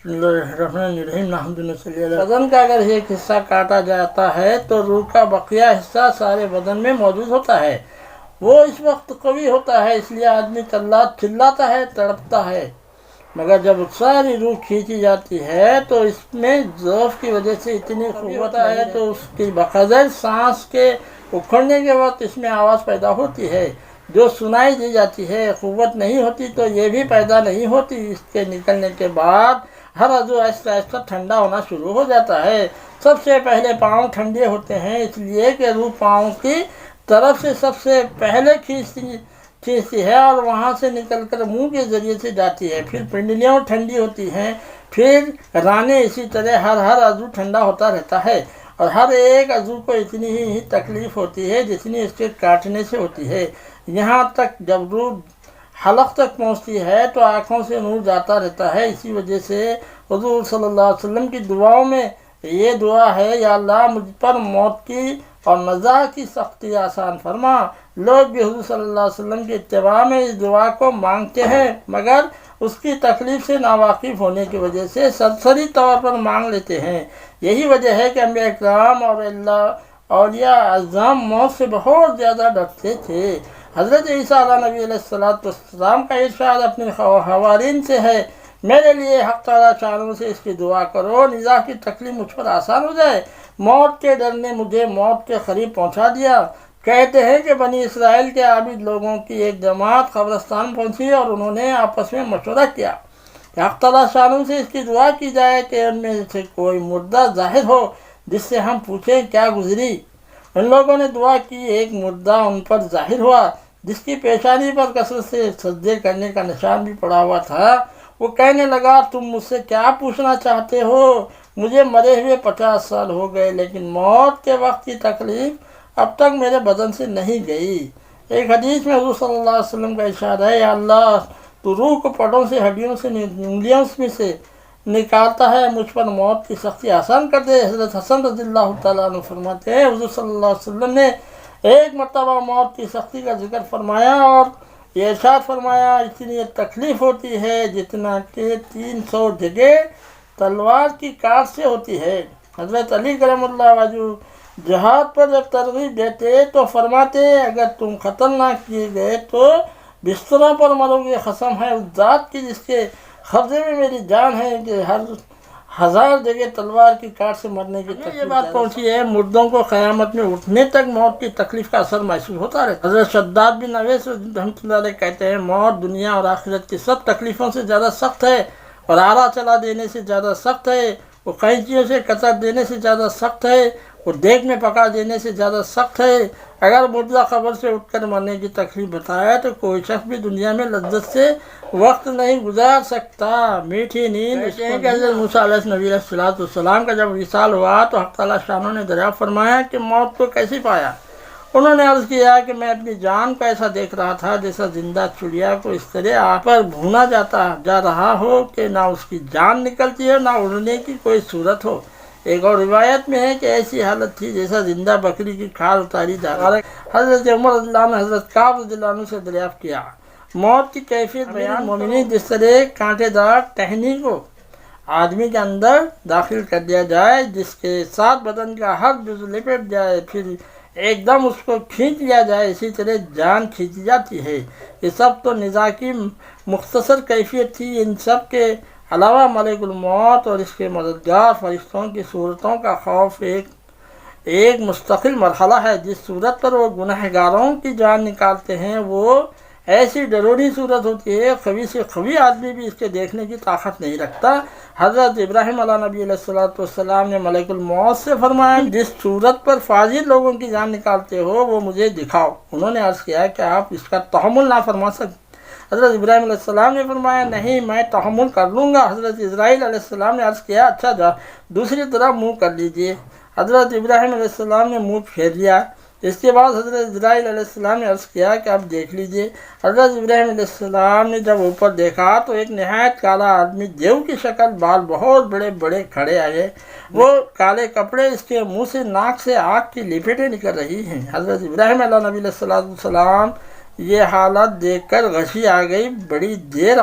بسم اللہ الرحمن الرحیم الحمد للہ۔ بدن کا اگر ایک حصہ کاٹا جاتا ہے تو روح کا بقیہ حصہ سارے بدن میں موجود ہوتا ہے۔ وہ اس وقت قوی ہوتا ہے، اس لیے آدمی چلاتا ہے، تڑپتا ہے، مگر جب ساری روح کھینچی جاتی ہے تو اس میں ضعف کی وجہ سے اتنی قوت ہے تو اس کی بقدر سانس کے اکھڑنے کے وقت اس میں آواز پیدا ہوتی ہے جو سنائی دی جاتی ہے۔ قوت نہیں ہوتی تو یہ بھی پیدا نہیں ہوتی۔ اس کے نکلنے کے بعد ہر عضو آہستہ آہستہ ٹھنڈا ہونا شروع ہو جاتا ہے۔ سب سے پہلے پاؤں ٹھنڈے ہوتے ہیں، اس لیے کہ روح پاؤں کی طرف سے سب سے پہلے کھینچتی ہے اور وہاں سے نکل کر منہ کے ذریعے سے جاتی ہے۔ پھر پنڈلیاں ٹھنڈی ہوتی ہیں، پھر رانے، اسی طرح ہر عضو ٹھنڈا ہوتا رہتا ہے اور ہر ایک عضو کو اتنی ہی تکلیف ہوتی ہے جتنی اس کے کاٹنے سے ہوتی ہے، یہاں تک جب روح حلق تک پہنچتی ہے تو آنکھوں سے نور جاتا رہتا ہے۔ اسی وجہ سے حضور صلی اللہ علیہ وسلم کی دعاؤں میں یہ دعا ہے، یا اللہ مجھ پر موت کی اور مزاح کی سختی آسان فرما۔ لوگ بھی حضور صلی اللہ علیہ وسلم کی اتباع میں اس دعا کو مانگتے ہیں مگر اس کی تکلیف سے ناواقف ہونے کی وجہ سے سرسری طور پر مانگ لیتے ہیں۔ یہی وجہ ہے کہ انبیاء اکرام اور اولیاء اعظام موت سے بہت زیادہ ڈرتے تھے۔ حضرت عیسیٰ علیہ نبی علیہ السلام کا ارشاد اپنے حوارین سے ہے، میرے لیے حق تعالیٰ شانوں سے اس کی دعا کرو، نزاع کی تکلیف مجھ پر آسان ہو جائے۔ موت کے ڈر نے مجھے موت کے قریب پہنچا دیا۔ کہتے ہیں کہ بنی اسرائیل کے عابد لوگوں کی ایک جماعت قبرستان پہنچی اور انہوں نے آپس میں مشورہ کیا کہ حق تعالیٰ شانوں سے اس کی دعا کی جائے کہ ان میں سے کوئی مردہ ظاہر ہو جس سے ہم پوچھیں کیا گزری۔ ان لوگوں نے دعا کی، ایک مردہ ان پر ظاہر ہوا جس کی پیشانی پر کثرت سے سجدے کرنے کا نشان بھی پڑا ہوا تھا۔ وہ کہنے لگا، تم مجھ سے کیا پوچھنا چاہتے ہو؟ مجھے مرے ہوئے 50 سال ہو گئے لیکن موت کے وقت کی تکلیف اب تک میرے بدن سے نہیں گئی۔ ایک حدیث میں حضور صلی اللہ علیہ وسلم کا ارشاد ہے، یا اللہ تو روح کو پڑوں سے، ہڈیوں سے، انگلیوں میں سے نکالتا ہے، مجھ پر موت کی سختی آسان کر دے۔ حضرت حسن رضی اللہ تعالیٰ عنہ فرماتے ہیں، حضور صلی اللہ علیہ وسلم نے ایک مرتبہ موت کی سختی کا ذکر فرمایا اور یہ ارشاد فرمایا، اتنی تکلیف ہوتی ہے جتنا کہ 300 جگہ تلوار کی کاٹ سے ہوتی ہے۔ حضرت علی کرم اللہ وجہ جہاد پر جب ترغیب دیتے تو فرماتے، اگر تم قتل نہ کیے گئے تو بستروں پر مرو گے، قسم ہے اس ذات کی جس کے قبضے میں میری جان ہے کہ ہر 1000 جگہ تلوار کی کاٹ سے مرنے کی تکلیف یہ بات پہنچی ہے، مردوں کو قیامت میں اٹھنے تک موت کی تکلیف کا اثر محسوس ہوتا رہتا ہے۔ حضرت شداد بن اویس رحمۃ اللہ علیہ کہتے ہیں، موت دنیا اور آخرت کی سب تکلیفوں سے زیادہ سخت ہے اور آرا چلا دینے سے زیادہ سخت ہے، وہ قینچیوں سے قطع دینے سے زیادہ سخت ہے، وہ دیگ میں پکا دینے سے زیادہ سخت ہے۔ اگر مردہ قبر سے اٹھ کر مرنے کی تکلیف بتائے تو کوئی شخص بھی دنیا میں لذت سے وقت نہیں گزار سکتا۔ میٹھی نیند کہ حضرت موسیٰ علیہ نبی علیہ السلام کا جب وصال ہوا تو حق تعالیٰ شانوں نے دریافت فرمایا کہ موت کو کیسے پایا؟ انہوں نے عرض کیا کہ میں اپنی جان کو ایسا دیکھ رہا تھا جیسا زندہ چڑیا کو اس طرح آگ پر بھونا جا رہا ہو کہ نہ اس کی جان نکلتی ہے نہ اڑنے کی کوئی صورت ہو۔ ایک اور روایت میں ہے کہ ایسی حالت تھی جیسا زندہ بکری کی کھال اتاری جا رہی۔ حضرت عمر رضی اللہ عنہ حضرت کعب رضی اللہ عنہ سے دریافت کیا، موت کی کیفیت بیان مومنین جس طرح کانٹے دار ٹہنی کو آدمی کے اندر داخل کر دیا جائے، جس کے ساتھ بدن کا ہر جزو لپٹ جائے، پھر ایک دم اس کو کھینچ لیا جائے، اسی طرح جان کھینچی جاتی ہے۔ یہ سب تو نزاع کی مختصر کیفیت تھی۔ ان سب کے علاوہ ملک الموت اور اس کے مددگار فرشتوں کی صورتوں کا خوف ایک مستقل مرحلہ ہے۔ جس صورت پر وہ گنہگاروں کی جان نکالتے ہیں وہ ایسی ڈرونی صورت ہوتی ہے، قوی سے قوی آدمی بھی اس کے دیکھنے کی طاقت نہیں رکھتا۔ حضرت ابراہیم علیہ نبی علیہ السلام نے ملک الموت سے فرمایا، جس صورت پر فاضل لوگوں کی جان نکالتے ہو وہ مجھے دکھاؤ۔ انہوں نے عرض کیا کہ آپ اس کا تحمل نہ فرما سکتے؟ حضرت ابراہیم علیہ السلام نے فرمایا، نہیں میں تحمل کر لوں گا۔ حضرت اسرائیل علیہ السلام نے عرض کیا، اچھا دوسری طرف منہ کر لیجئے۔ حضرت ابراہیم علیہ السلام نے منہ پھیر لیا۔ اس کے بعد حضرت اسرائیل علیہ السلام نے عرض کیا کہ اب دیکھ لیجئے۔ حضرت ابراہیم علیہ السلام نے جب اوپر دیکھا تو ایک نہایت کالا آدمی دیو کی شکل، بال بہت بڑے بڑے کھڑے آئے، وہ کالے کپڑے، اس کے منہ سے ناک سے آگ کی لپیٹیں نکل رہی ہیں۔ حضرت ابراہیم علیہ نبی علیہ السلام یہ حالت دیکھ کر غشی آ گئی، بڑی دیر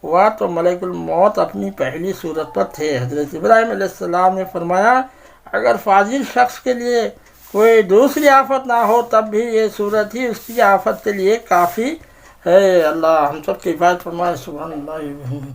ہوا تو ملک الموت اپنی پہلی صورت پر تھے۔ حضرت ابراہیم علیہ السلام نے فرمایا اگر فاضل شخص کے لیے کوئی دوسری آفت نہ ہو تب بھی یہ صورت ہی اس کی آفت کے لیے کافی ہے۔ اللہ ہم سب کی حفاظت فرمائے۔ سبحان اللہ۔